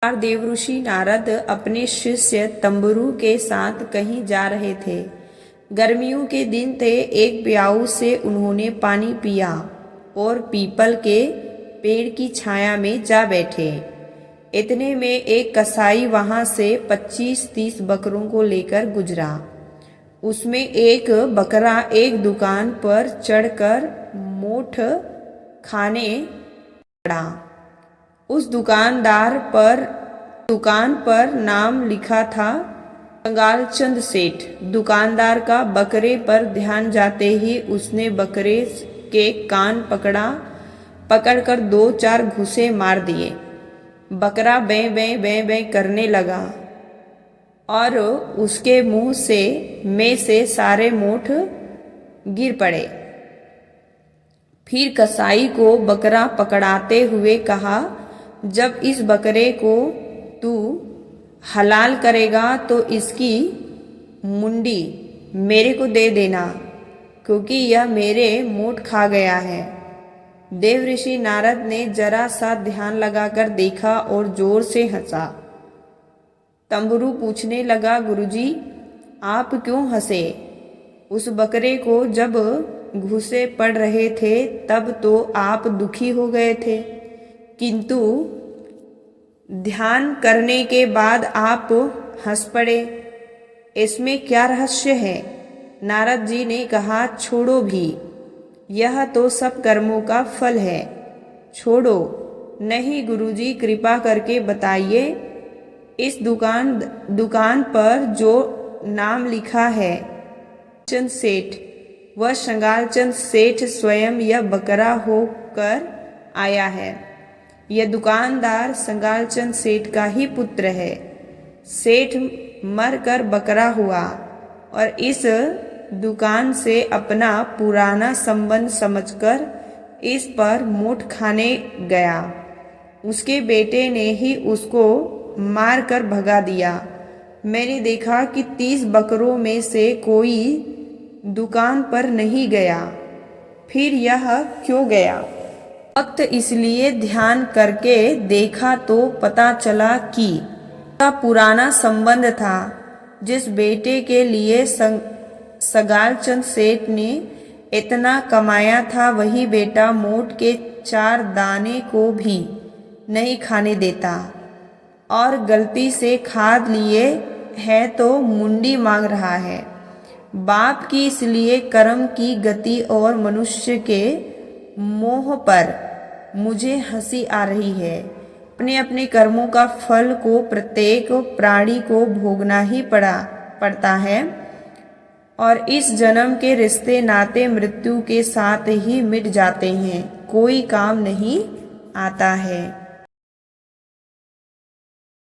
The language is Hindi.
देवऋषि नारद अपने शिष्य तंबुरु के साथ कहीं जा रहे थे। गर्मियों के दिन थे। एक प्याऊ से उन्होंने पानी पिया और पीपल के पेड़ की छाया में जा बैठे। इतने में एक कसाई वहां से 25-30 बकरों को लेकर गुजरा। उसमें एक बकरा एक दुकान पर चढ़कर मोठ खाने पड़ा। उस दुकान पर नाम लिखा था कंगालचंद सेठ। दुकानदार का बकरे पर ध्यान जाते ही उसने बकरे के कान पकड़कर 2-4 घूंसे मार दिए। बकरा बें बें बें बें करने लगा और उसके मुंह में से सारे मोठ गिर पड़े। फिर कसाई को बकरा पकड़ाते हुए कहा, जब इस बकरे को तू हलाल करेगा तो इसकी मुंडी मेरे को दे देना, क्योंकि यह मेरे मोठ खा गया है। देवऋषि नारद ने जरा सा ध्यान लगाकर देखा और जोर से हंसा। तंबुरु पूछने लगा, गुरुजी आप क्यों हंसे? उस बकरे को जब घूंसे पड़ रहे थे तब तो आप दुखी हो गए थे, किंतु ध्यान करने के बाद आप हंस पड़े। इसमें क्या रहस्य है? नारद जी ने कहा, छोड़ो भी, यह तो सब कर्मों का फल है, छोड़ो। नहीं गुरुजी, कृपा करके बताइए, इस दुकान पर जो नाम लिखा है चंद सेठ, वह श्रृंगारचंद सेठ स्वयं यह बकरा होकर आया है। यह दुकानदार श्रृंगारचंद सेठ का ही पुत्र है। सेठ मरकर बकरा हुआ और इस दुकान से अपना पुराना संबंध समझकर इस पर मोठ खाने गया। उसके बेटे ने ही उसको मार कर भगा दिया। मैंने देखा कि 30 बकरों में से कोई दुकान पर नहीं गया। फिर यह क्यों गया? वक्त इसलिए ध्यान करके देखा तो पता चला कि उसका पुराना संबंध था। जिस बेटे के लिए सगालचंद सेठ ने इतना कमाया था, वही बेटा मोठ के 4 दाने को भी नहीं खाने देता और गलती से खा लिए है तो मुंडी मांग रहा है। बाप की इसलिए कर्म की गति और मनुष्य के मोह पर मुझे हंसी आ रही है। अपने अपने कर्मों का फल को प्रत्येक प्राणी को भोगना ही पड़ता है और इस जन्म के रिश्ते नाते मृत्यु के साथ ही मिट जाते हैं, कोई काम नहीं आता है।